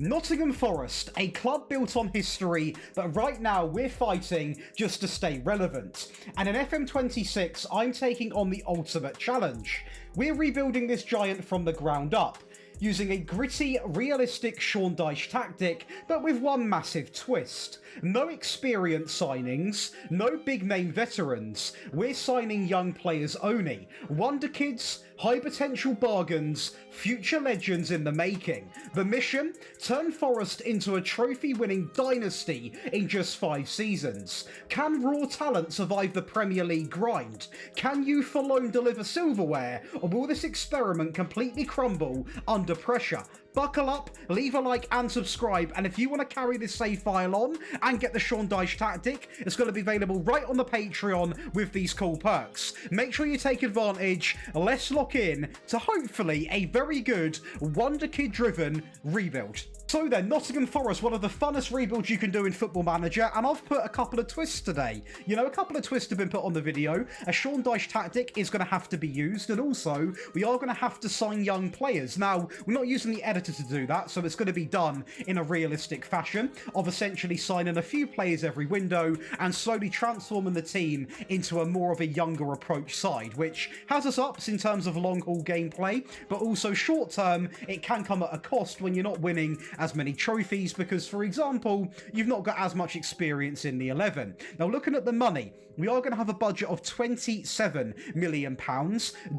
Nottingham Forest, a club built on history, but right now we're fighting just to stay relevant. And in FM26, I'm taking on the ultimate challenge. We're rebuilding this giant from the ground up, using a gritty, realistic Sean Dyche tactic, but with one massive twist. No experience signings, no big-name veterans. We're signing young players only. Wonderkids, high-potential bargains, future legends in the making. The mission? Turn Forest into a trophy-winning dynasty in just 5 seasons. Can raw talent survive the Premier League grind? Can youth alone deliver silverware? Or will this experiment completely crumble under pressure? Buckle up, leave a like and subscribe, and if you want to carry this save file on and get the Sean Dyche tactic, it's going to be available right on the Patreon with these cool perks. Make sure you take advantage. Let's lock in to hopefully a very good Wonderkid driven rebuild. So then, Nottingham Forest, one of the funnest rebuilds you can do in Football Manager, and I've put a couple of twists today. You know, a couple of twists have been put on the video. A Sean Dyche tactic is going to have to be used, and also, we are going to have to sign young players. Now, we're not using the editor to do that, so it's going to be done in a realistic fashion, of essentially signing a few players every window, and slowly transforming the team into a more of a younger approach side, which has us ups in terms of long-haul gameplay, but also short-term, it can come at a cost when you're not winning as many trophies because, for example, you've not got as much experience in the 11. Now, looking at the money, we are going to have a budget of £27 million.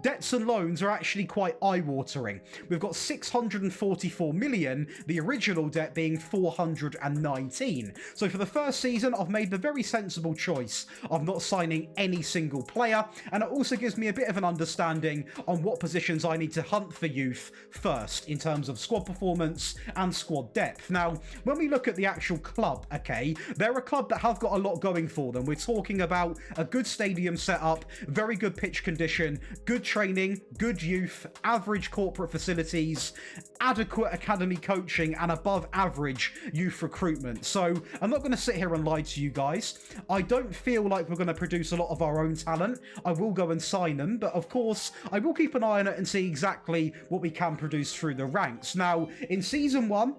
Debts and loans are actually quite eye-watering. We've got 644 million, the original debt being 419. So for the first season, I've made the very sensible choice of not signing any single player, and it also gives me a bit of an understanding on what positions I need to hunt for youth first in terms of squad performance and squad depth. Now, when we look at the actual club, okay, they're a club that have got a lot going for them. We're talking about a good stadium setup, very good pitch condition, good training, good youth, average corporate facilities, adequate academy coaching, and above average youth recruitment. So I'm not going to sit here and lie to you guys. I don't feel like we're going to produce a lot of our own talent. I will go and sign them, but of course, I will keep an eye on it and see exactly what we can produce through the ranks. Now, in Season 1,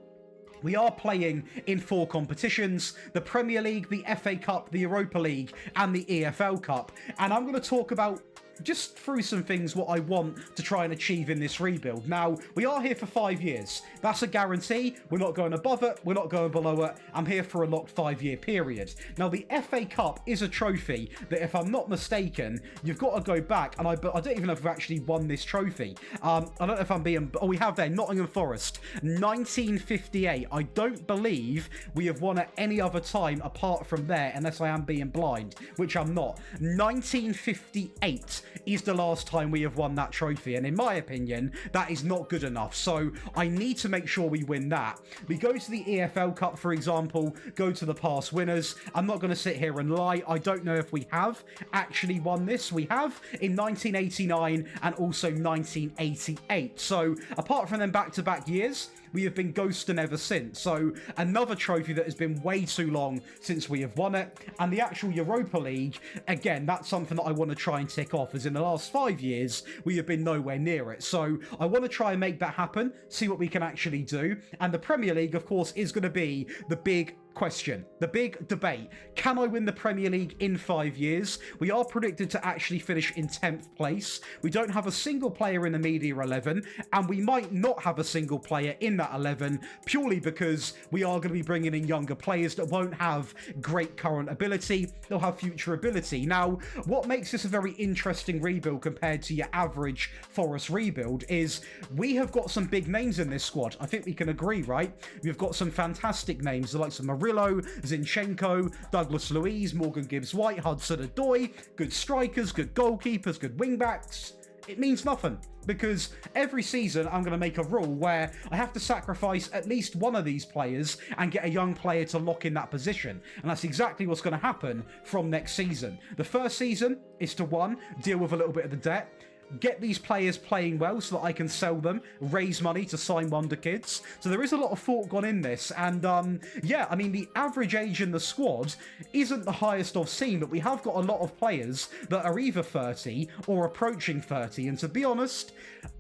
we are playing in 4 competitions: the Premier League, the FA Cup, the Europa League, and the EFL Cup. And I'm going to talk about just through some things what I want to try and achieve in this rebuild. Now, we are here for 5 years. That's a guarantee. We're not going above it. We're not going below it. I'm here for a locked 5-year period. Now, the FA Cup is a trophy that, if I'm not mistaken, you've got to go back, and I don't even know if we've actually won this trophy. I don't know if I'm being... Oh, we have there, Nottingham Forest, 1958. I don't believe we have won at any other time apart from there, unless I am being blind, which I'm not. 1958 is the last time we have won that trophy, and in my opinion, that is not good enough. So I need to make sure we win that. We go to the EFL Cup, for example, go to the past winners. I'm not going to sit here and lie. I don't know if we have actually won this. We have in 1989 and also 1988. So apart from them back-to-back years, we have been ghosting ever since. So another trophy that has been way too long since we have won it. And the actual Europa League, again, that's something that I want to try and tick off, as in the last 5 years, we have been nowhere near it. So I want to try and make that happen, see what we can actually do. And the Premier League, of course, is going to be the big question, the big debate. Can I win the Premier League in 5 years? We are predicted to actually finish in 10th place. We don't have a single player in the media 11, and we might not have a single player in that 11 purely because we are going to be bringing in younger players that won't have great current ability. They'll have future ability. Now, what makes this a very interesting rebuild compared to your average Forest rebuild is we have got some big names in this squad. I think we can agree, right? We've got some fantastic names, the likes of Murillo, Zinchenko, Douglas Luiz, Morgan Gibbs-White, Hudson-Odoi, good strikers, good goalkeepers, good wingbacks. It means nothing, because every season I'm going to make a rule where I have to sacrifice at least one of these players and get a young player to lock in that position. And that's exactly what's going to happen from next season. The first season is to, 1, deal with a little bit of the debt. get these players playing well so that I can sell them, raise money to sign Wonderkids. So there is a lot of thought gone in this, and yeah, I mean, the average age in the squad isn't the highest I've seen, but we have got a lot of players that are either 30 or approaching 30, and to be honest,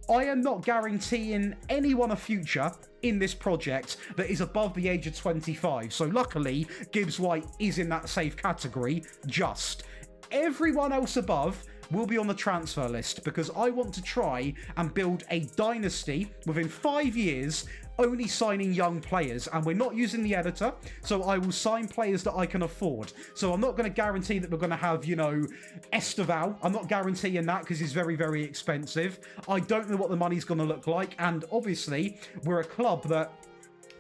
I am not guaranteeing anyone a future in this project that is above the age of 25. So luckily, Gibbs White is in that safe category. Just everyone else above will be on the transfer list, because I want to try and build a dynasty within 5 years, only signing young players, and we're not using the editor, so I will sign players that I can afford. So I'm not going to guarantee that we're going to have, you know, Esteval. I'm not guaranteeing that because he's very, very expensive. I don't know what the money's going to look like, and obviously we're a club that,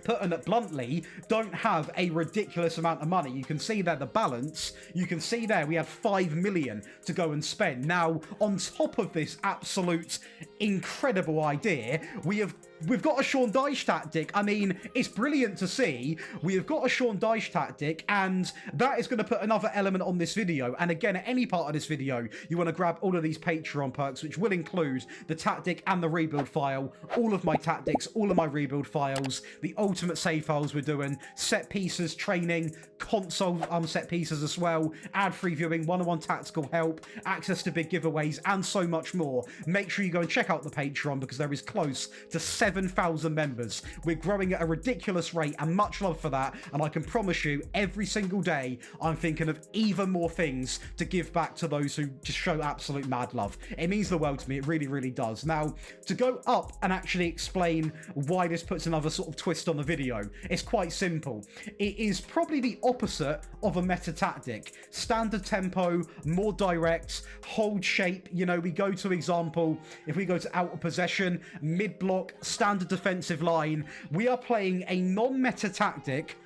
putting it bluntly, don't have a ridiculous amount of money. You can see there the balance. You can see there we had 5 million to go and spend. Now, on top of this absolute incredible idea, we've got a Sean Dyche tactic. I mean, it's brilliant to see. We have got a Sean Dyche tactic, and that is going to put another element on this video. And again, at any part of this video, you want to grab all of these Patreon perks, which will include the tactic and the rebuild file, all of my tactics, all of my rebuild files, the ultimate save files we're doing, set pieces, training, console set pieces as well, ad-free viewing, one-on-one tactical help, access to big giveaways, and so much more. Make sure you go and check out the Patreon, because there is close to 7,000 members. We're growing at a ridiculous rate, and much love for that, and I can promise you every single day I'm thinking of even more things to give back to those who just show absolute mad love. It means the world to me. It really, really does. Now, to go up and actually explain why this puts another sort of twist on the video, it's quite simple. It is probably the opposite of a meta tactic. Standard tempo, more direct, hold shape. You know, we go to example, if we go to out of possession, mid block, standard defensive line, we are playing a non-meta tactic,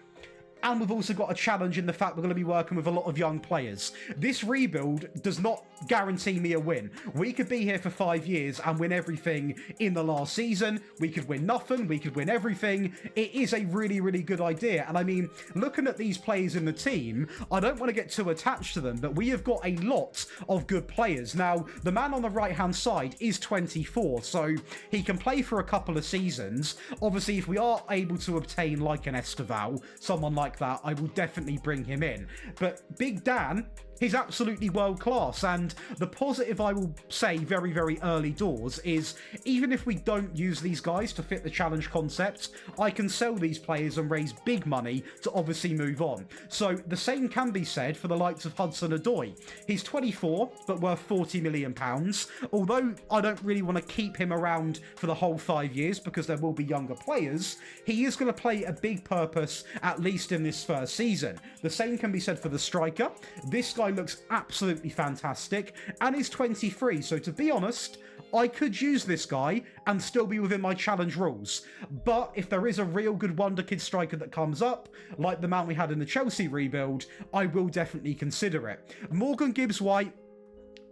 and we've also got a challenge in the fact we're going to be working with a lot of young players. This rebuild does not guarantee me a win. We could be here for 5 years and win everything in the last season. We could win nothing. We could win everything. It is a really, really good idea. And I mean, looking at these players in the team, I don't want to get too attached to them, but we have got a lot of good players. Now, the man on the right-hand side is 24, so he can play for a couple of seasons. Obviously, if we are able to obtain like an Esteval, someone like that, I will definitely bring him in. But Big Dan, he's absolutely world class, and the positive I will say very, very early doors is, even if we don't use these guys to fit the challenge concept, I can sell these players and raise big money to obviously move on. So the same can be said for the likes of Hudson-Odoi. He's 24 but worth 40 million pounds. Although I don't really want to keep him around for the whole 5 years because there will be younger players, he is going to play a big purpose at least in this first season. The same can be said for the striker. This guy looks absolutely fantastic and is 23, so to be honest, I could use this guy and still be within my challenge rules. But if there is a real good Wonderkid striker that comes up, like the man we had in the Chelsea rebuild, I will definitely consider it. Morgan Gibbs-White,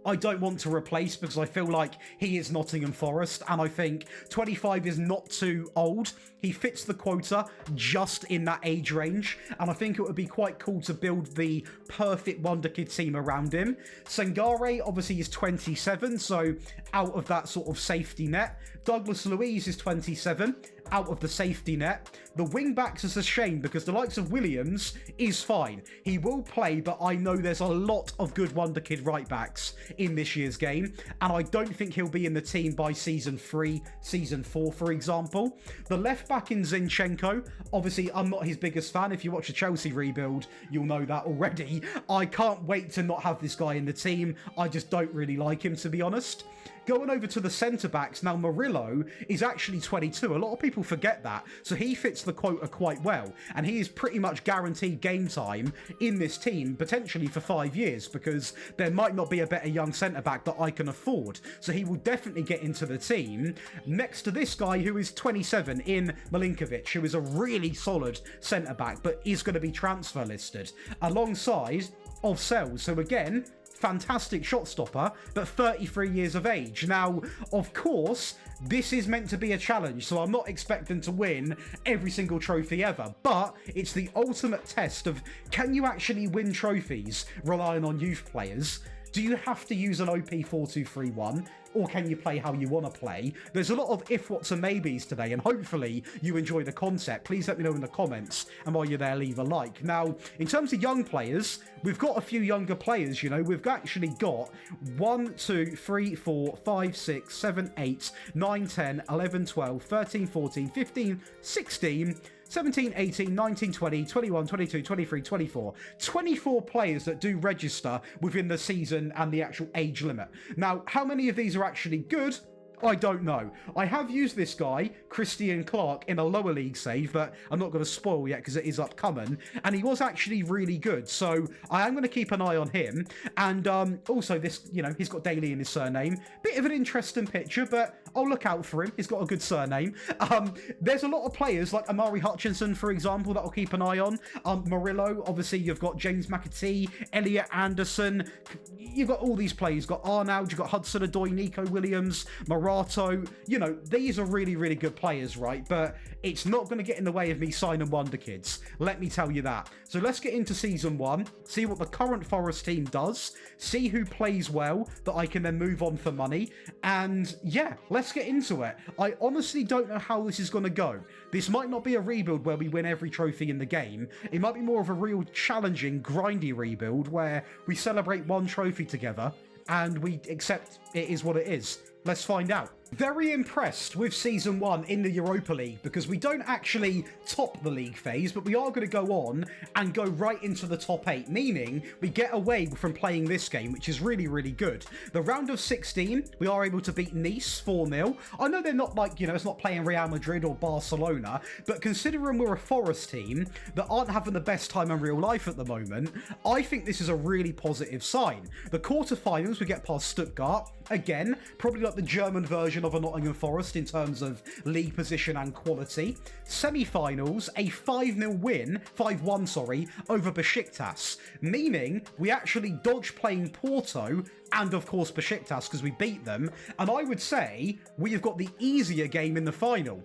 I don't want to replace because I feel like he is Nottingham Forest, and I think 25 is not too old. He fits the quota just in that age range, and I think it would be quite cool to build the perfect Wonderkid team around him. Sangare obviously is 27, so out of that sort of safety net. Douglas Luiz is 27, out of the safety net. The wing-backs is a shame because the likes of Williams is fine. He will play, but I know there's a lot of good Wonderkid right-backs in this year's game, and I don't think he'll be in the team by season 3, season 4, for example. The left-back in Zinchenko, obviously I'm not his biggest fan. If you watch the Chelsea rebuild, you'll know that already. I can't wait to not have this guy in the team. I just don't really like him, to be honest. Going over to the centre-backs, now Murillo is actually 22. A lot of people forget that. So he fits the quota quite well. And he is pretty much guaranteed game time in this team, potentially for 5 years, because there might not be a better young centre-back that I can afford. So he will definitely get into the team. Next to this guy who is 27 in Milinkovic, who is a really solid centre-back, but is going to be transfer listed, alongside of Sells. So again, fantastic shot stopper, but 33 years of age. Now, of course, this is meant to be a challenge, so I'm not expecting to win every single trophy ever, but it's the ultimate test of, can you actually win trophies relying on youth players? Do you have to use an OP 4-2-3-1? Or can you play how you want to play? There's a lot of if, whats, and maybes today, and hopefully you enjoy the concept. Please let me know in the comments, and while you're there, leave a like. Now, in terms of young players, we've got a few younger players, you know. We've actually got 1, 2, 3, 4, 5, 6, 7, 8, 9, 10, 11, 12, 13, 14, 15, 16... 17, 18, 19, 20, 21, 22, 23, 24. 24 players that do register within the season and the actual age limit. Now, how many of these are actually good? I don't know. I have used this guy, Christian Clark, in a lower league save, but I'm not going to spoil yet because it is upcoming, and he was actually really good, so I am going to keep an eye on him. And also this, you know, he's got Daly in his surname. Bit of an interesting picture, but I'll look out for him. He's got a good surname. There's a lot of players like Amari Hutchinson, for example, that I'll keep an eye on. Murillo, obviously you've got James McAtee, Elliot Anderson. You've got all these players. You've got Arnold, you've got Hudson-Odoi, Nico Williams, Marato. You know, these are really, really good players, right? But it's not going to get in the way of me signing Wonderkids. Let me tell you that. So let's get into Season 1, see what the current Forest team does, see who plays well that I can then move on for money. And yeah, let's get into it. I honestly don't know how this is going to go. This might not be a rebuild where we win every trophy in the game. It might be more of a real challenging, grindy rebuild where we celebrate one trophy together and we accept it is what it is. Let's find out. Very impressed with Season 1 in the Europa League because we don't actually top the league phase, but we are going to go on and go right into the top 8, meaning we get away from playing this game, which is really, really good. The round of 16, we are able to beat Nice 4-0. I know they're not like, you know, it's not playing Real Madrid or Barcelona, but considering we're a Forest team that aren't having the best time in real life at the moment, I think this is a really positive sign. The quarterfinals, we get past Stuttgart. Again, probably like the German version of a Nottingham Forest in terms of league position and quality. Semi-finals, a 5-0 win, 5-1, sorry, over Besiktas, meaning we actually dodge playing Porto and, of course, Besiktas because we beat them, and I would say we have got the easier game in the final.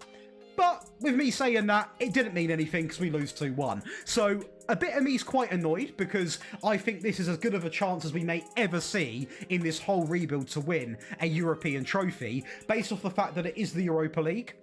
But with me saying that, it didn't mean anything because we lose 2-1. So a bit of me is quite annoyed because I think this is as good of a chance as we may ever see in this whole rebuild to win a European trophy based off the fact that it is the Europa League.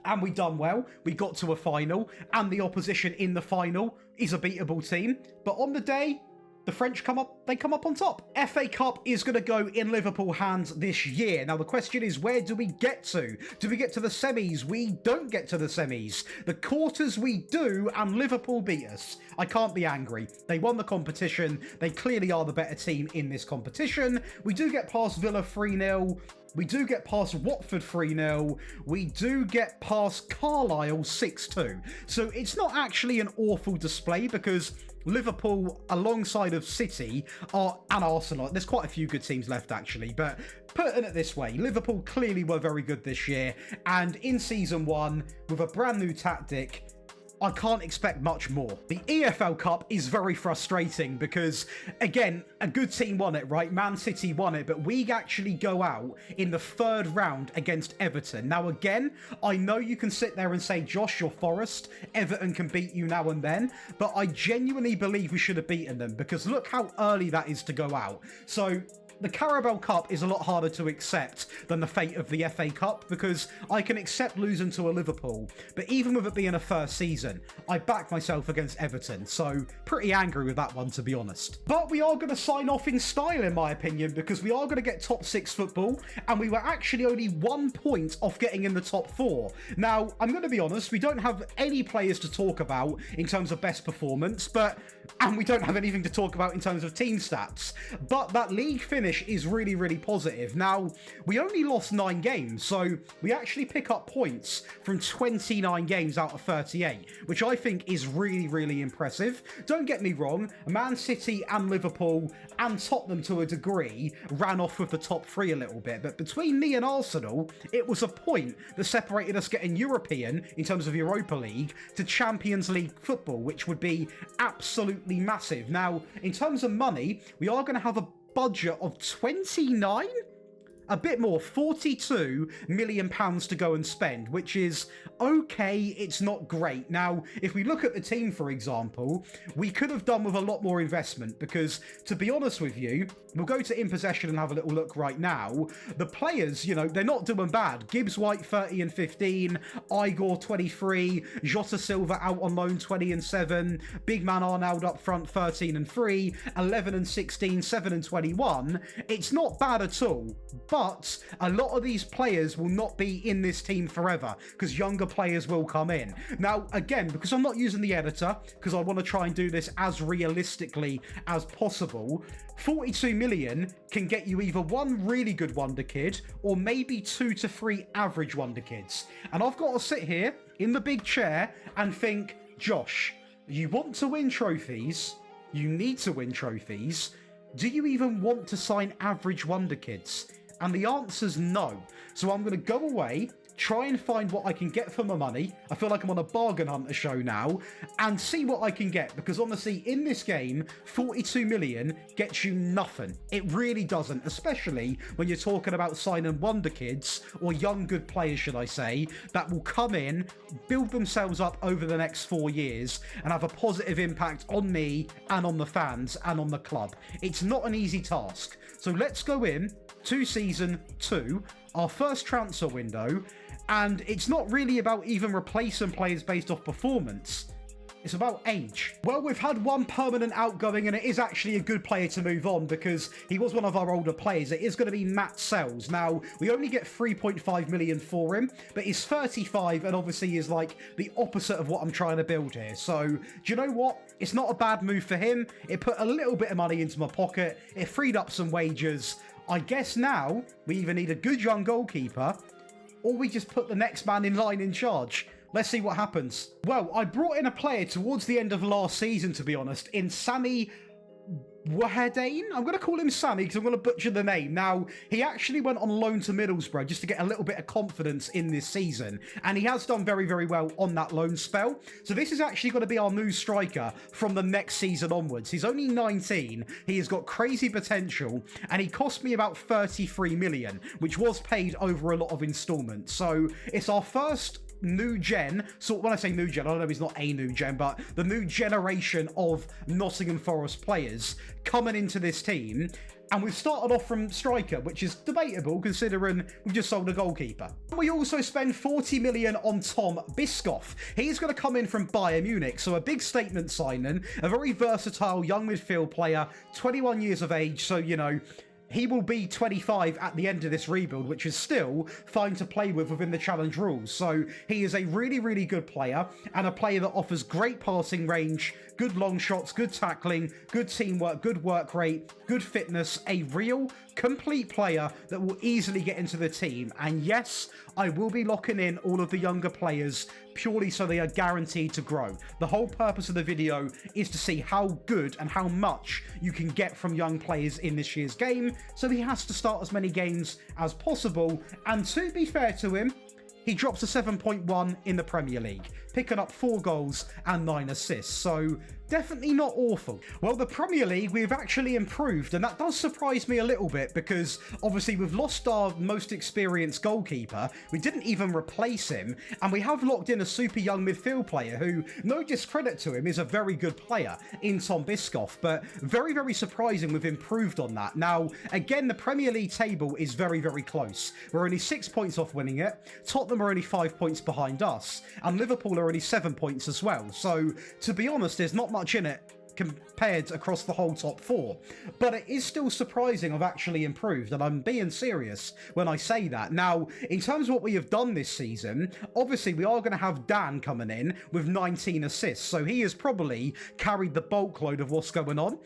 And we done well. We got to a final and the opposition in the final is a beatable team. But on the day, the French come up on top. FA Cup is going to go in Liverpool hands this year. Now, the question is, where do we get to? Do we get to the semis? We don't get to the semis. The quarters we do, and Liverpool beat us. I can't be angry. They won the competition. They clearly are the better team in this competition. We do get past Villa 3-0. We do get past Watford 3-0. We do get past Carlisle 6-2. So it's not actually an awful display because Liverpool, alongside of City, and Arsenal. There's quite a few good teams left, actually. But putting it this way, Liverpool clearly were very good this year. And in Season 1, with a brand new tactic, I can't expect much more. The EFL Cup is very frustrating because, again, a good team won it, right? Man City won it, but we actually go out in the third round against Everton. Now, again, I know you can sit there and say, Josh, you're Forest. Everton can beat you now and then, but I genuinely believe we should have beaten them because look how early that is to go out. So the Carabao Cup is a lot harder to accept than the fate of the FA Cup because I can accept losing to a Liverpool, but even with it being a first season, I back myself against Everton, so pretty angry with that one, to be honest. But we are going to sign off in style, in my opinion, because we are going to get top 6 football, and we were actually only 1 point off getting in the top 4. Now, I'm going to be honest, we don't have any players to talk about in terms of best performance, and we don't have anything to talk about in terms of team stats, but that league finish is really, really positive. Now, we only lost 9 games, so we actually pick up points from 29 games out of 38, which I think is really, really impressive. Don't get me wrong, Man City and Liverpool and Tottenham to a degree ran off with the top 3 a little bit, but between me and Arsenal, it was a point that separated us getting European, in terms of Europa League, to Champions League football, which would be absolutely massive. Now, in terms of money, we are going to have a budget of 29? a bit more, £42 million to go and spend, which is okay, it's not great. Now, if we look at the team, for example, we could have done with a lot more investment because, to be honest with you, we'll go to In Possession and have a little look right now. The players, you know, they're not doing bad. Gibbs White, 30 and 15, Igor, 23, Jota Silva out on loan, 20 and 7, Big Man Arnold up front, 13 and 3, 11 and 16, 7 and 21. It's not bad at all, but a lot of these players will not be in this team forever because younger players will come in. Now, again, because I'm not using the editor, because I want to try and do this as realistically as possible, 42 million can get you either one really good Wonder Kid or maybe 2 to 3 average Wonder Kids. And I've got to sit here in the big chair and think, Josh, you want to win trophies, you need to win trophies, do you even want to sign average Wonder Kids? And the answer's no. So I'm going to go away, try and find what I can get for my money. I feel like I'm on a bargain hunter show now, and see what I can get, because honestly, in this game, 42 million gets you nothing. It really doesn't, especially when you're talking about signing Wonder Kids, or young good players, should I say, that will come in, build themselves up over the next 4 years, and have a positive impact on me, and on the fans, and on the club. It's not an easy task. So let's go in to Season 2, our first transfer window, and it's not really about even replacing players based off performance. It's about age. Well, we've had one permanent outgoing, and it is actually a good player to move on because he was one of our older players. It is going to be Matt Sells. Now, we only get 3.5 million for him, but he's 35 and obviously is like the opposite of what I'm trying to build here. So, do you know what? It's not a bad move for him. It put a little bit of money into my pocket. It freed up some wages. I guess now we either need a good young goalkeeper or we just put the next man in line in charge. Let's see what happens. Well, I brought in a player towards the end of last season, to be honest, in Sammy Wahedane. I'm going to call him Sammy because I'm going to butcher the name. Now, he actually went on loan to Middlesbrough just to get a little bit of confidence in this season, and he has done very, very well on that loan spell. So this is actually going to be our new striker from the next season onwards. He's only 19, he has got crazy potential, and he cost me about 33 million, which was paid over a lot of installments. So it's our first new gen, so when I say new gen, I don't know if he's not a new gen, but the new generation of Nottingham Forest players coming into this team. And we've started off from striker, which is debatable considering we've just sold a goalkeeper. We also spend 40 million on Tom Biscoff. He's going to come in from Bayern Munich, so a big statement signing, a very versatile young midfield player, 21 years of age, so, you know, he will be 25 at the end of this rebuild, which is still fine to play with within the challenge rules. So he is a really, really good player, and a player that offers great passing range, good long shots, good tackling, good teamwork, good work rate, good fitness, a real complete player that will easily get into the team. And yes, I will be locking in all of the younger players purely so they are guaranteed to grow. The whole purpose of the video is to see how good and how much you can get from young players in this year's game, so he has to start as many games as possible. And to be fair to him, he drops a 7.1 in the Premier League, picking up 4 goals and 9 assists, so definitely not awful. Well, the Premier League, we've actually improved, and that does surprise me a little bit because obviously we've lost our most experienced goalkeeper, we didn't even replace him, and we have locked in a super young midfield player who, no discredit to him, is a very good player in Tom Biscoff, but very, very surprising we've improved on that. Now, again, the Premier League table is very, very close. We're only 6 points off winning it, Tottenham are only 5 points behind us, and Liverpool are only 7 points as well. So, to be honest, there's not much in it compared across the whole top 4, but it is still surprising I've actually improved, and I'm being serious when I say that. Now, in terms of what we have done this season, obviously we are going to have Dan coming in with 19 assists, so he has probably carried the bulk load of what's going on.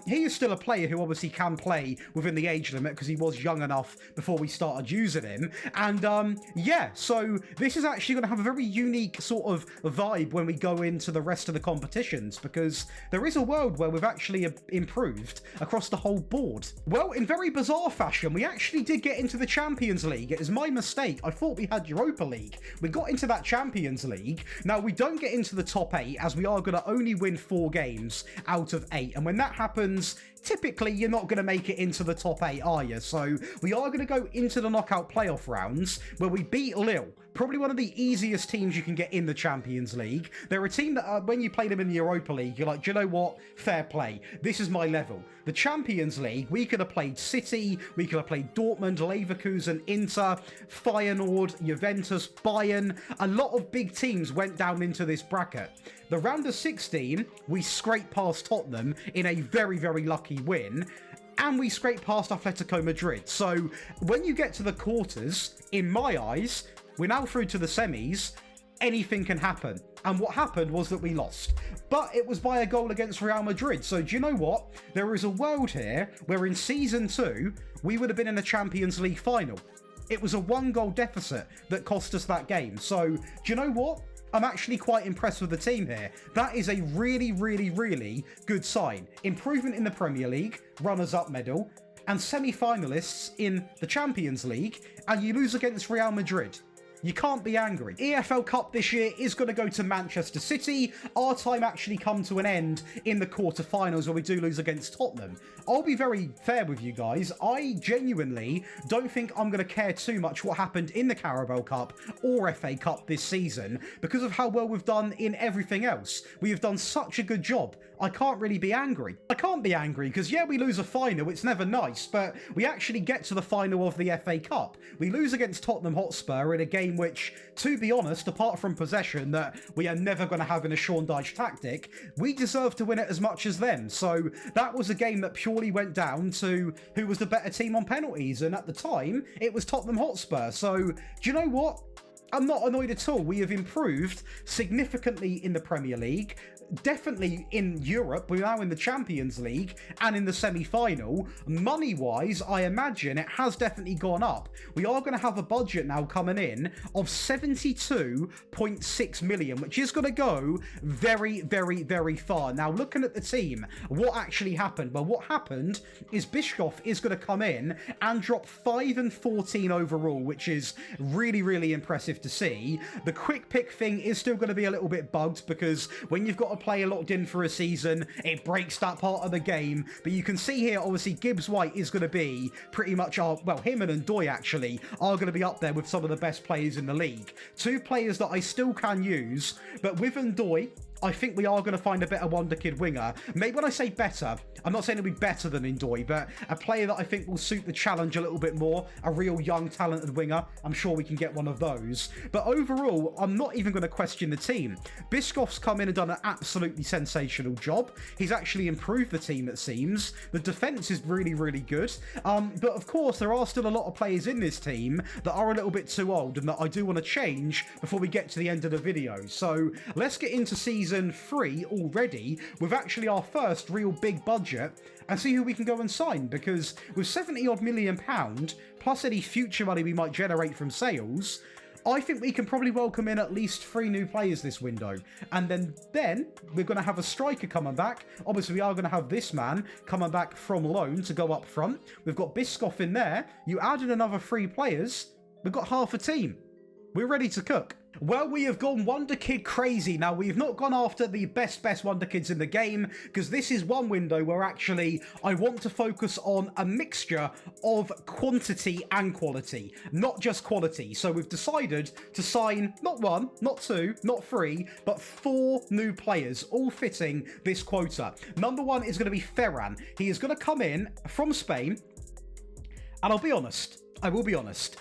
He is still a player who obviously can play within the age limit because he was young enough before we started using him, and yeah, so this is actually going to have a very unique sort of vibe when we go into the rest of the competitions, because there is a world where we've actually improved across the whole board. Well, in very bizarre fashion, we actually did get into the Champions League. It is my mistake. I thought we had Europa League. We got into that Champions League. Now, we don't get into the top 8 as we are going to only win 4 games out of 8. And when that happens, typically you're not going to make it into the top 8, are you? So we are going to go into the knockout playoff rounds where we beat Lille, probably one of the easiest teams you can get in the Champions League. They're a team that when you play them in the Europa League, you're like, do you know what? Fair play. This is my level. The Champions League, we could have played City, we could have played Dortmund, Leverkusen, Inter, Feyenoord, Juventus, Bayern. A lot of big teams went down into this bracket. The round of 16, we scraped past Tottenham in a very, very lucky win. And we scraped past Atletico Madrid. So when you get to the quarters, in my eyes, we're now through to the semis. Anything can happen. And what happened was that we lost. But it was by a goal against Real Madrid. So do you know what? There is a world here where in Season 2, we would have been in the Champions League final. It was a 1-goal deficit that cost us that game. So do you know what? I'm actually quite impressed with the team here. That is a really, really, really good sign. Improvement in the Premier League, runners-up medal, and semi-finalists in the Champions League, and you lose against Real Madrid. You can't be angry. EFL Cup this year is going to go to Manchester City. Our time actually come to an end in the quarterfinals where we do lose against Tottenham. I'll be very fair with you guys. I genuinely don't think I'm going to care too much what happened in the Carabao Cup or FA Cup this season because of how well we've done in everything else. We have done such a good job. I can't really be angry. I can't be angry because, yeah, we lose a final. It's never nice, but we actually get to the final of the FA Cup. We lose against Tottenham Hotspur in a game which, to be honest, apart from possession that we are never going to have in a Sean Dyche tactic, we deserve to win it as much as them. So that was a game that purely went down to who was the better team on penalties. And at the time, it was Tottenham Hotspur. So do you know what? I'm not annoyed at all. We have improved significantly in the Premier League. Definitely in Europe, we're now in the Champions League and in the semi-final. Money-wise, I imagine it has definitely gone up. We are going to have a budget now coming in of 72.6 million, which is going to go very, very, very far. Now, looking at the team, what actually happened? Well, what happened is Bischoff is going to come in and drop 5 and 14 overall, which is really, really impressive to see. The quick pick thing is still going to be a little bit bugged because when you've got a player locked in for a season, it breaks that part of the game. But you can see here, obviously, Gibbs White is going to be pretty much our, well, him and Ndoye actually are going to be up there with some of the best players in the league. 2 players that I still can use, but with Ndoye, I think we are going to find a better Wonderkid winger. Maybe when I say better, I'm not saying it'll be better than Ndoye, but a player that I think will suit the challenge a little bit more, a real young, talented winger. I'm sure we can get one of those. But overall, I'm not even going to question the team. Biscoff's come in and done an absolutely sensational job. He's actually improved the team, it seems. The defence is really, really good. But of course, there are still a lot of players in this team that are a little bit too old and that I do want to change before we get to the end of the video. So let's get into Season 3 already with actually our first real big budget and see who we can go and sign, because with 70 odd million pound plus any future money we might generate from sales, I think we can probably welcome in at least 3 new players this window. And then we're going to have a striker coming back. Obviously, we are going to have this man coming back from loan to go up front. We've got Biscoff in there. You added another 3 players. We've got half a team. We're ready to cook. Well, we have gone Wonderkid crazy. Now, we've not gone after the best Wonderkids in the game, because this is one window where actually I want to focus on a mixture of quantity and quality, not just quality. So we've decided to sign not 1, not 2, not 3, but 4 new players, all fitting this quota. Number 1 is going to be Ferran. He is going to come in from Spain, and I'll be honest, I will be honest,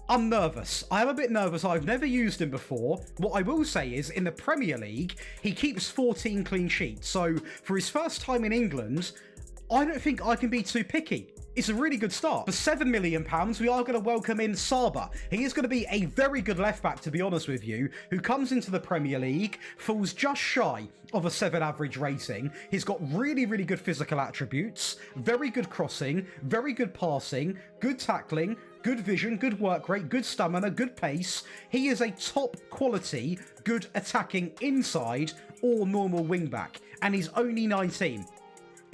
I'm nervous. I am a bit nervous. I've never used him before. What I will say is, in the Premier League, he keeps 14 clean sheets. So, for his first time in England, I don't think I can be too picky. It's a really good start. For £7 million, we are going to welcome in Saba. He is going to be a very good left-back, to be honest with you, who comes into the Premier League, falls just shy of a 7 average rating. He's got really, really good physical attributes, very good crossing, very good passing, good tackling, good vision, good work rate, good stamina, good pace. He is a top quality, good attacking inside or normal wing-back, and he's only 19.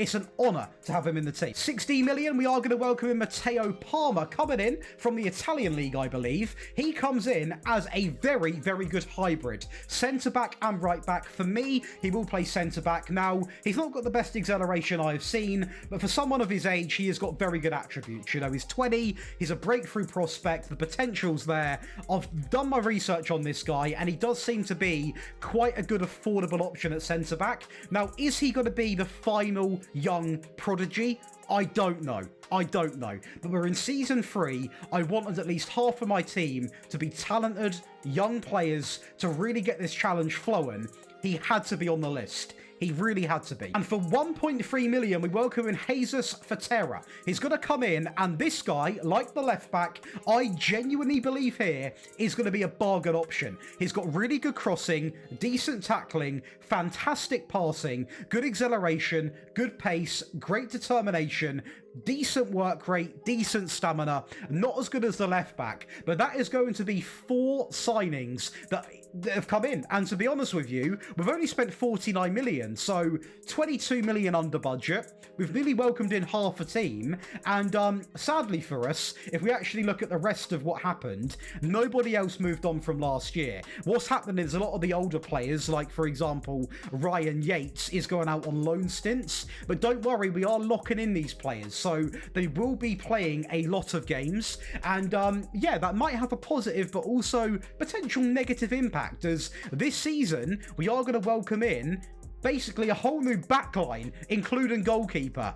It's an honour to have him in the team. 16 million, we are going to welcome in Matteo Palmer, coming in from the Italian league, I believe. He comes in as a very, very good hybrid. Centre-back and right-back. For me, he will play centre-back. Now, he's not got the best acceleration I've seen, but for someone of his age, he has got very good attributes. You know, he's 20, he's a breakthrough prospect, the potential's there. I've done my research on this guy, and he does seem to be quite a good affordable option at centre-back. Now, is he going to be the final young prodigy? I don't know. But we're in season 3. I wanted at least half of my team to be talented, young players to really get this challenge flowing. He had to be on the list. He really had to be. And for 1.3 million, we welcome in Jesus Fatera. He's going to come in, and this guy, like the left back, I genuinely believe here is going to be a bargain option. He's got really good crossing, decent tackling, fantastic passing, good acceleration, good pace, great determination, decent work rate, decent stamina. Not as good as the left back, but that is going to be 4 signings that have come in. And to be honest with you, we've only spent 49 million, so 22 million under budget. We've nearly welcomed in half a team, and sadly for us, if we actually look at the rest of what happened, nobody else moved on from last year. What's happening is a lot of the older players, like for example Ryan Yates, is going out on loan stints, but don't worry, we are locking in these players, so they will be playing a lot of games, and yeah, that might have a positive but also potential negative impact, as this season we are going to welcome in basically a whole new backline, including goalkeeper.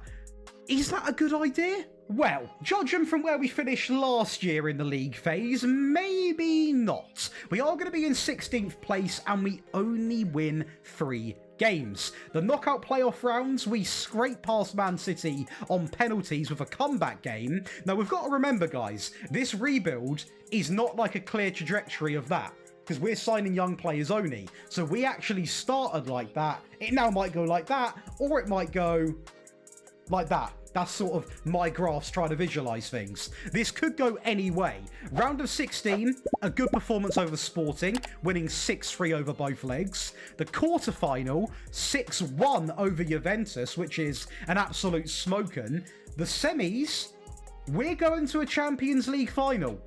Is that a good idea? Well, judging from where we finished last year in the league phase, maybe not. We are going to be in 16th place, and we only win 3 games. The knockout playoff rounds, we scrape past Man City on penalties with a comeback game. Now, we've got to remember, guys, this rebuild is not like a clear trajectory of that, because we're signing young players only. So we actually started like that. It now might go like that, or it might go like that. That's sort of my graphs trying to visualise things. This could go any way. Round of 16, a good performance over Sporting, winning 6-3 over both legs. The quarterfinal, 6-1 over Juventus, which is an absolute smoking. The semis, we're going to a Champions League final.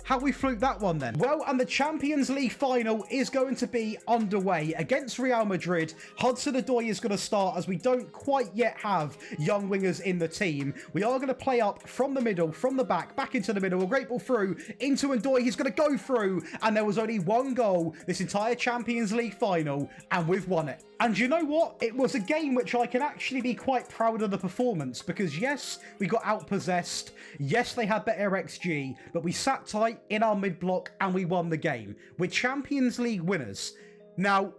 How we fluked that one then? Well, and the Champions League final is going to be underway against Real Madrid. Hudson-Odoi is going to start, as we don't quite yet have young wingers in the team. We are going to play up from the middle, from the back into the middle. A great ball through into Odoi. He's going to go through, and there was only one goal this entire Champions League final, and we've won it. And you know what? It was a game which I can actually be quite proud of the performance, because yes, we got outpossessed. Yes, they had better XG, but we sat tight in our mid-block and we won the game. We're Champions League winners. Now,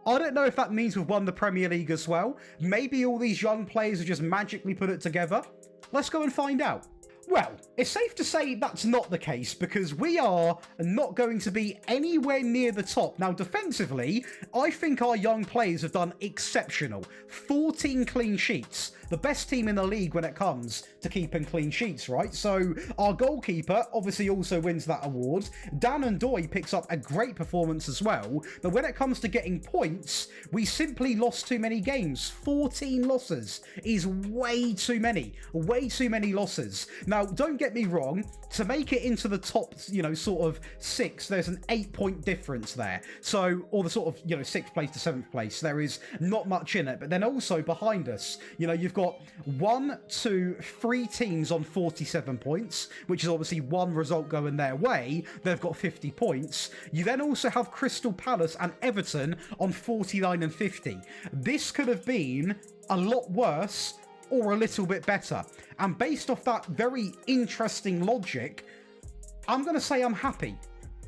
I don't know if that means we've won the Premier League as well. Maybe all these young players have just magically put it together. Let's go and find out. Well, it's safe to say that's not the case, because we are not going to be anywhere near the top. Now, defensively, I think our young players have done exceptional. 14 clean sheets. The best team in the league when it comes to keeping clean sheets, right? So our goalkeeper obviously also wins that award. Dan Ndoye picks up a great performance as well. But when it comes to getting points, we simply lost too many games. 14 losses is way too many. Way too many losses. Now, don't get me wrong, to make it into the top, sort of 6, there's an 8-point difference there. So, or the sort of, 6th place to 7th place, there is not much in it. But then also behind us, you've got 1, 2, 3 teams on 47 points, which is obviously one result going their way. They've got 50 points. You then also have Crystal Palace and Everton on 49 and 50. This could have been a lot worse or a little bit better. And based off that very interesting logic, I'm going to say I'm happy.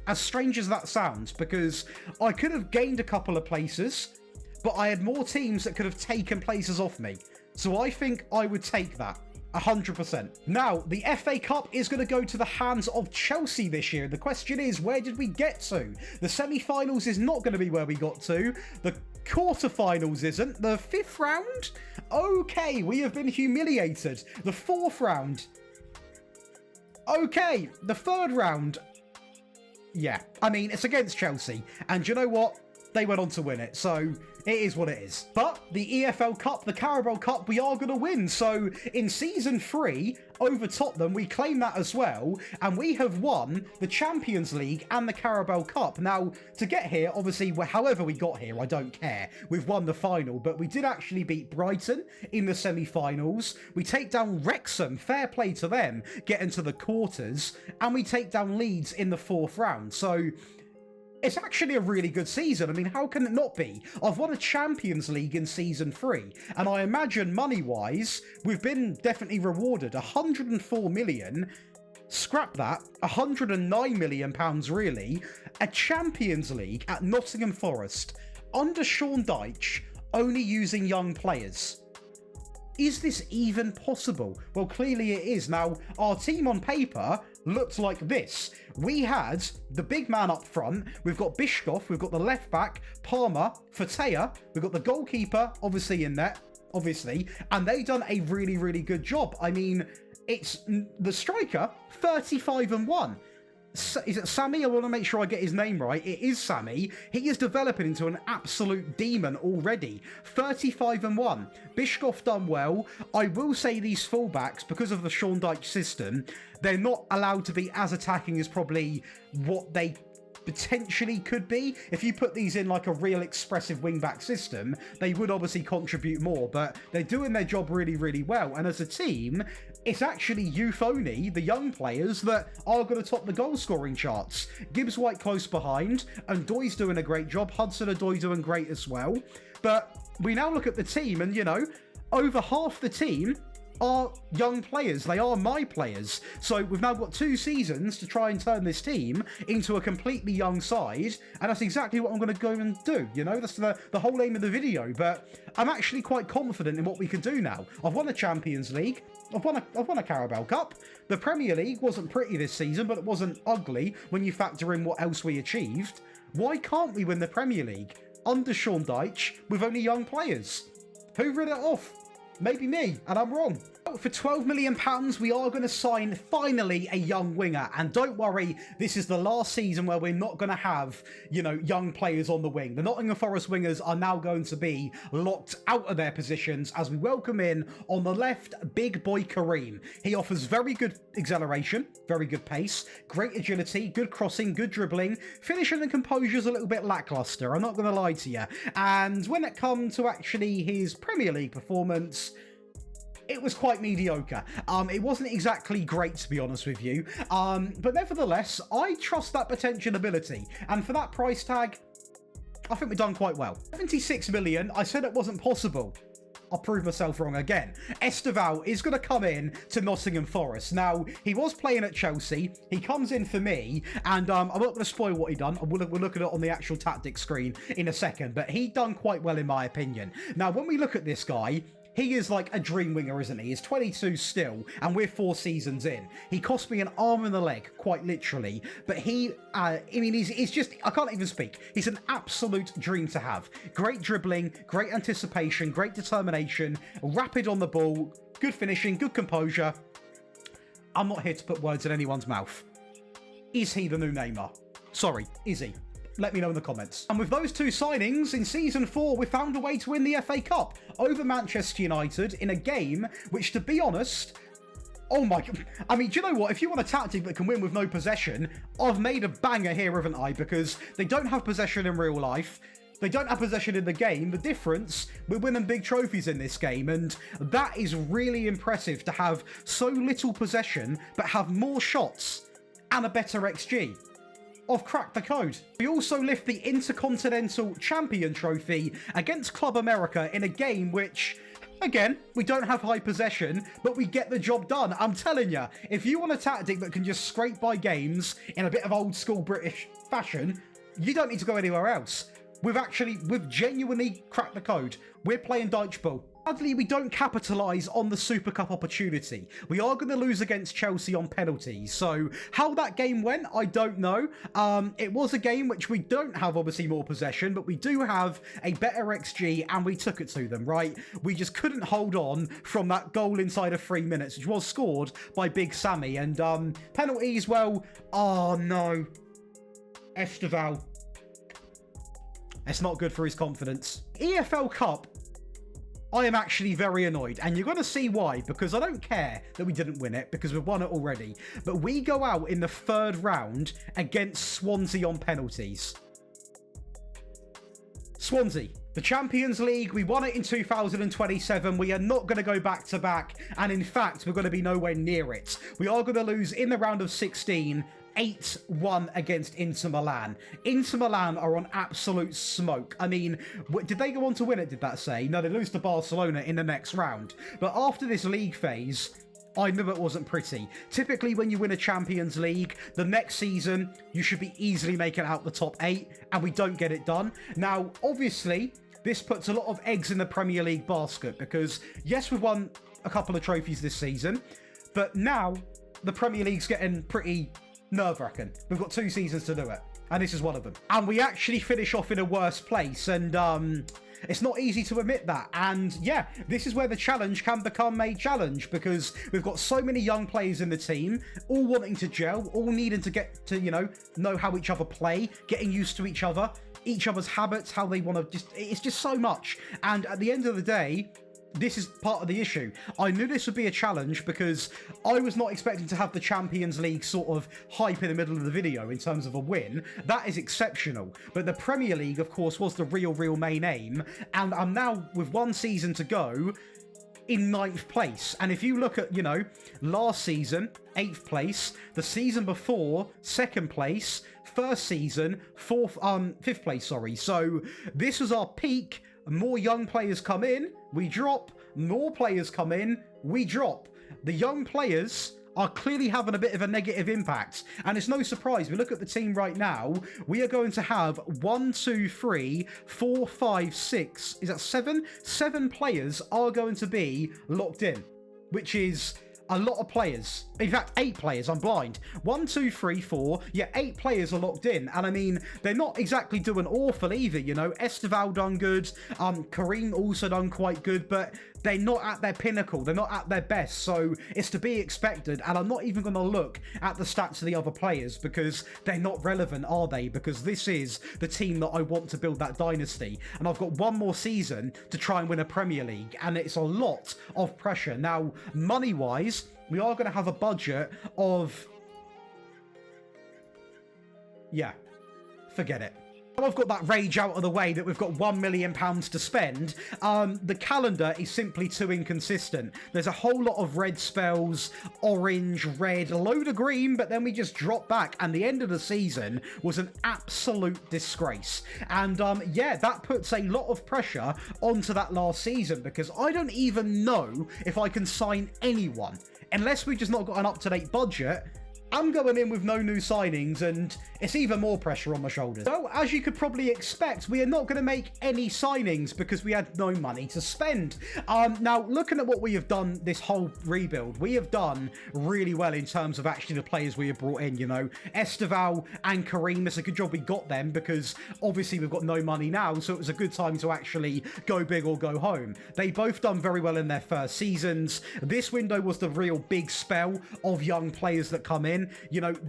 As strange as that sounds, because I could have gained a couple of places, but I had more teams that could have taken places off me. So I think I would take that. 100%. Now, the FA Cup is going to go to the hands of Chelsea this year. The question is, where did we get to? The semi-finals is not going to be where we got to. The quarterfinals isn't. The 5th round? Okay, we have been humiliated. The 4th round? Okay, the 3rd round? Yeah, I mean, it's against Chelsea. And you know what? they went on to win it. So it is what it is. But the EFL Cup, the Carabao Cup, we are going to win. So in Season 3, over Tottenham, we claim that as well. And we have won the Champions League and the Carabao Cup. Now, to get here, obviously, however we got here, I don't care. We've won the final, but we did actually beat Brighton in the semi-finals. We take down Wrexham, fair play to them, get into the quarters. And we take down Leeds in the 4th round. So it's actually a really good season. I mean, how can it not be? I've won a Champions League in Season 3, and I imagine money-wise, we've been definitely rewarded. 104 million, scrap that, 109 million pounds really. A Champions League at Nottingham Forest, under Sean Dyche, only using young players. Is this even possible? Well, clearly it is. Now, our team on paper looked like this. We had the big man up front. We've got Bischoff. We've got the left back, Palmer, Fatea. We've got the goalkeeper, obviously, in net, obviously. And they done a really, really good job. I mean, it's the striker, 35-1. Is it Sammy? I want to make sure I get his name right. It is Sammy. He is developing into an absolute demon already. 35-1. Bischoff done well. I will say these fullbacks, because of the Sean Dyche system, they're not allowed to be as attacking as probably what they potentially could be. If you put these in like a real expressive wingback system, they would obviously contribute more, but they're doing their job really, really well. And as a team, it's actually youth only, the young players, that are going to top the goal scoring charts. Gibbs White close behind, and Doy's doing a great job. Hudson-Odoi doing great as well. But we now look at the team, and you know, over half the team are young players. They are my players. So we've now got 2 seasons to try and turn this team into a completely young side, and that's exactly what I'm going to go and do. You know, that's the whole aim of the video. But I'm actually quite confident in what we can do now. I've won a Champions League. I've won a Carabao Cup. The Premier League wasn't pretty this season, but it wasn't ugly when you factor in what else we achieved. Why can't we win the Premier League under Sean Dyche with only young players? Who read it off? Maybe me, and I'm wrong. For £12 million, we are going to sign, finally, a young winger. And don't worry, this is the last season where we're not going to have, you know, young players on the wing. The Nottingham Forest wingers are now going to be locked out of their positions as we welcome in, on the left, big boy Kareem. He offers very good acceleration, very good pace, great agility, good crossing, good dribbling. Finishing and composure is a little bit lackluster, I'm not going to lie to you. And when it comes to actually his Premier League performance, it was quite mediocre. It wasn't exactly great, to be honest with you. But nevertheless, I trust that potential ability. And for that price tag, I think we've done quite well. 76 million, I said it wasn't possible. I'll prove myself wrong again. Esteval is going to come in to Nottingham Forest. Now, he was playing at Chelsea. He comes in for me, and I'm not going to spoil what he done. We'll look at it on the actual tactics screen in a second, but he done quite well in my opinion. Now, when we look at this guy, he is like a dream winger, isn't he? He's 22 still, and we're 4 seasons in. He cost me an arm and a leg, quite literally. But I mean, he's just, I can't even speak. He's an absolute dream to have. Great dribbling, great anticipation, great determination, rapid on the ball, good finishing, good composure. I'm not here to put words in anyone's mouth. Is he the new Neymar? Sorry, is he? Let me know in the comments. And with those 2 signings, in Season 4, we found a way to win the FA Cup over Manchester United in a game which, to be honest, oh my God. I mean, do you know what? If you want a tactic that can win with no possession, I've made a banger here, haven't I? Because they don't have possession in real life. They don't have possession in the game. The difference, we're winning big trophies in this game, and that is really impressive to have so little possession, but have more shots and a better XG. I've cracked the code. We also lift the Intercontinental Champion Trophy against Club America in a game which, again, we don't have high possession, but we get the job done. I'm telling you, if you want a tactic that can just scrape by games in a bit of old school British fashion, you don't need to go anywhere else. We've genuinely cracked the code. We're playing Dyche Ball. Sadly, we don't capitalise on the Super Cup opportunity. We are going to lose against Chelsea on penalties. So how that game went, I don't know. It was a game which we don't have, obviously, more possession, but we do have a better XG, and we took it to them, right? We just couldn't hold on from that goal inside of 3 minutes, which was scored by Big Sammy. And penalties, well, oh no. Esteval. It's not good for his confidence. EFL Cup, I am actually very annoyed, and you're going to see why, because I don't care that we didn't win it, because we've won it already. But we go out in the 3rd round against Swansea on penalties. Swansea, the Champions League, we won it in 2027. We are not going to go back-to-back, and in fact, we're going to be nowhere near it. We are going to lose in the round of 16, 8-1 against Inter Milan. Inter Milan are on absolute smoke. I mean, did they go on to win it, did that say? No, they lose to Barcelona in the next round. But after this league phase, I knew it wasn't pretty. Typically, when you win a Champions League, the next season, you should be easily making out the top 8, and we don't get it done. Now, obviously, this puts a lot of eggs in the Premier League basket, because, yes, we've won a couple of trophies this season, but now the Premier League's getting pretty nerve-wracking. We've got 2 seasons to do it, and this is one of them. And we actually finish off in a worse place, and it's not easy to admit that. And yeah, this is where the challenge can become a challenge, because we've got so many young players in the team, all wanting to gel, all needing to get to, know how each other play, getting used to each other's habits, how they want to it's just so much. And at the end of the day, this is part of the issue. I knew this would be a challenge because I was not expecting to have the Champions League sort of hype in the middle of the video in terms of a win. That is exceptional. But the Premier League, of course, was the real main aim. And I'm now, with 1 season to go, in 9th place. And if you look at, last season, 8th place, the season before, 2nd place, first season, 5th place, sorry. So this was our peak. More young players come in, we drop. More players come in, we drop. The young players are clearly having a bit of a negative impact. And it's no surprise. We look at the team right now. We are going to have 1, 2, 3, 4, 5, 6. Is that 7? 7 players are going to be locked in, which is a lot of players. In fact, 8 players. I'm blind. 1, 2, 3, 4. Yeah, 8 players are locked in. And I mean, they're not exactly doing awful either, Esteval done good. Kareem also done quite good, but they're not at their pinnacle. They're not at their best. So it's to be expected. And I'm not even going to look at the stats of the other players because they're not relevant, are they? Because this is the team that I want to build that dynasty. And I've got 1 more season to try and win a Premier League. And it's a lot of pressure. Now, money-wise, we are going to have a budget of... Yeah, forget it. Now I've got that rage out of the way that we've got £1 million to spend. The calendar is simply too inconsistent. There's a whole lot of red spells, orange, red, a load of green, but then we just drop back. And the end of the season was an absolute disgrace. And yeah, that puts a lot of pressure onto that last season because I don't even know if I can sign anyone. Unless we've just not got an up-to-date budget, I'm going in with no new signings, and it's even more pressure on my shoulders. So, as you could probably expect, we are not going to make any signings because we had no money to spend. Now, looking at what we have done this whole rebuild, we have done really well in terms of actually the players we have brought in, Esteval and Kareem, it's a good job we got them because obviously we've got no money now, so it was a good time to actually go big or go home. They both done very well in their first seasons. This window was the real big spell of young players that come in.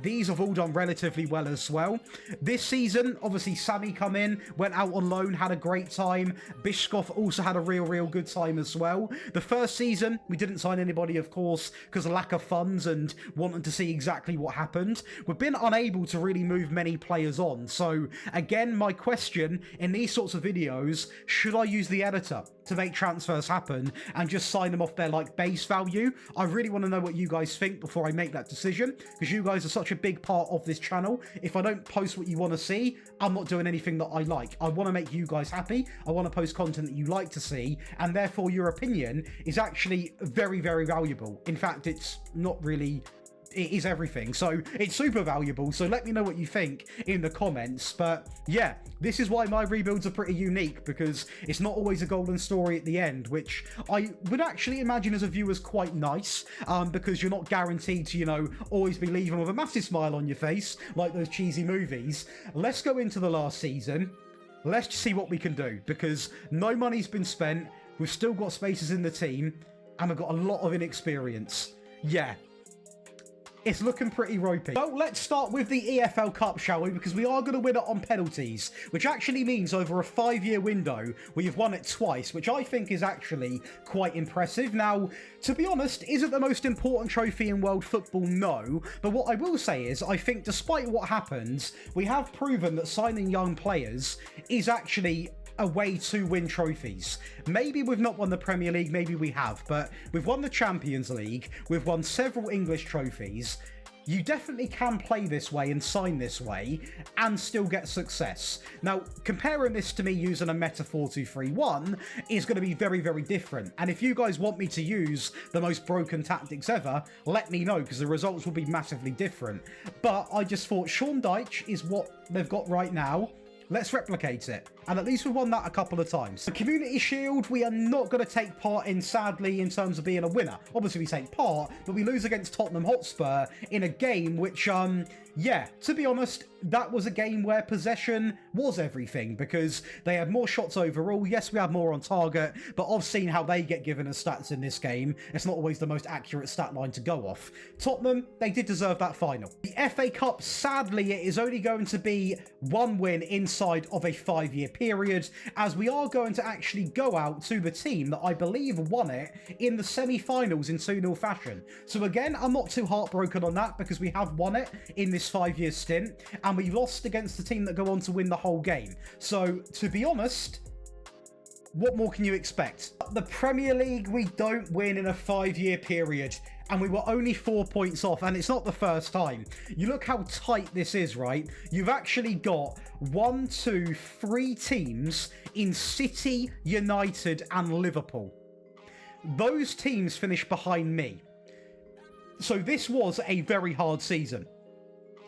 These have all done relatively well as well. This season, obviously, Sammy come in, went out on loan, had a great time. Bishkov also had a real good time as well. The first season, we didn't sign anybody, of course, because of lack of funds and wanting to see exactly what happened. We've been unable to really move many players on. So, again, my question in these sorts of videos, should I use the editor to make transfers happen and just sign them off their base value? I really want to know what you guys think before I make that decision, because you guys are such a big part of this channel. If I don't post what you want to see, I'm not doing anything that I like. I want to make you guys happy. I want to post content that you like to see, and therefore your opinion is actually very valuable. In fact, it's not really... It is everything, so it's super valuable. So let me know what you think in the comments. But yeah, this is why my rebuilds are pretty unique, because it's not always a golden story at the end, which I would actually imagine as a viewer is quite nice, because you're not guaranteed to always be leaving with a massive smile on your face like those cheesy movies. Let's go into the last season. Let's just see what we can do, because no money's been spent, we've still got spaces in the team, and we've got a lot of inexperience. Yeah, It's looking pretty ropey. So let's start with the EFL Cup, shall we? Because we are going to win it on penalties, which actually means over a 5-year window, we've won it twice, which I think is actually quite impressive. Now, to be honest, is it the most important trophy in world football? No. But what I will say is, I think despite what happens, we have proven that signing young players is actually a way to win trophies. Maybe we've not won the Premier League, maybe we have, but we've won the Champions League, we've won several English trophies. You definitely can play this way and sign this way and still get success. Now, comparing this to me using a meta 4-2-3-1 is going to be very, very different. And if you guys want me to use the most broken tactics ever, let me know, because the results will be massively different. But I just thought Sean Dyche is what they've got right now. Let's replicate it. And at least we've won that a couple of times. The Community Shield, we are not going to take part in, sadly, in terms of being a winner. Obviously, we take part, but we lose against Tottenham Hotspur in a game which, yeah, to be honest, that was a game where possession was everything, because they had more shots overall. Yes, we had more on target, but I've seen how they get given as stats in this game. It's not always the most accurate stat line to go off. Tottenham, they did deserve that final. The FA Cup, sadly, it is only going to be one win inside of a 5-year period, as we are going to actually go out to the team that I believe won it in the semi-finals in 2-0 fashion. So again, I'm not too heartbroken on that, because we have won it in this 5-year stint, and we lost against the team that go on to win the whole game. So, to be honest, what more can you expect? The Premier League, we don't win in a 5-year period, and we were only 4 points off, and it's not the first time. You look how tight this is, right? You've actually got 1, 2, 3 teams in City, United, and Liverpool. Those teams finished behind me. So this was a very hard season.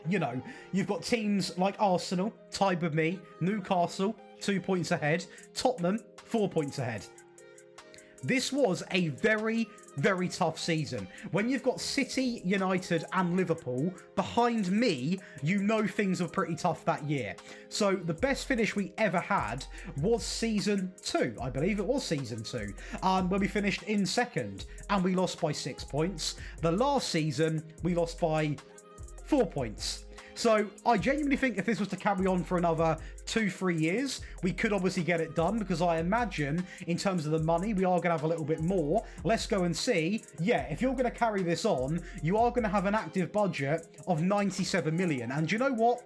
You know, you've got teams like Arsenal, tied with me, Newcastle, 2 points ahead, Tottenham, 4 points ahead. This was a very, very tough season. When you've got City, United, and Liverpool behind me, you know things were pretty tough that year. So the best finish we ever had was season 2. I believe it was season 2, when we finished in second, and we lost by 6 points. The last season, we lost by 4 points. So I genuinely think if this was to carry on for another 2-3 years, we could obviously get it done, because I imagine in terms of the money, we are going to have a little bit more. Let's go and see. Yeah, if you're going to carry this on, you are going to have an active budget of 97 million. And do you know what?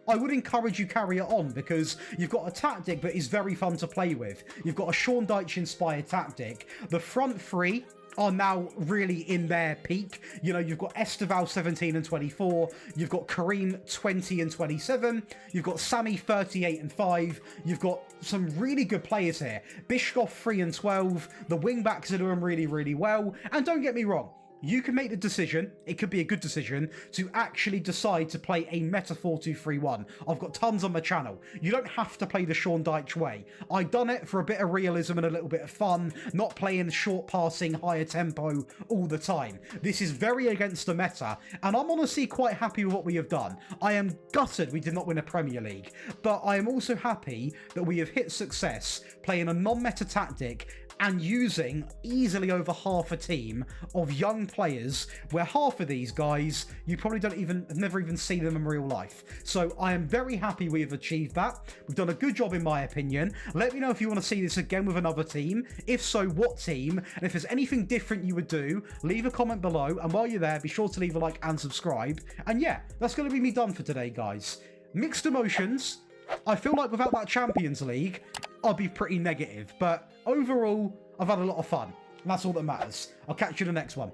I would encourage you carry it on, because you've got a tactic that is very fun to play with. You've got a Sean Dyche inspired tactic. The front three are now really in their peak. You know, you've got Esteval 17 and 24, you've got Kareem 20 and 27, you've got Sammy 38 and 5, you've got some really good players here. Bischoff 3 and 12, the wing backs are doing really, really well. And don't get me wrong, you can make the decision, it could be a good decision, to actually decide to play a meta 4-2-3-1. I've got tons on my channel. You don't have to play the Sean Dyche way. I've done it for a bit of realism and a little bit of fun, not playing short passing, higher tempo all the time. This is very against the meta, and I'm honestly quite happy with what we have done. I am gutted we did not win a Premier League, but I am also happy that we have hit success playing a non-meta tactic and using easily over half a team of young players, where half of these guys you probably have never even seen them in real life. So I am very happy we have achieved that. We've done a good job in my opinion. Let me know if you want to see this again with another team. If so, what team? And if there's anything different you would do, leave a comment below. And while you're there, be sure to leave a like and subscribe. And yeah, that's going to be me done for today, guys. Mixed emotions. I feel like without that Champions League, I'd be pretty negative. But overall, I've had a lot of fun. And that's all that matters. I'll catch you in the next one.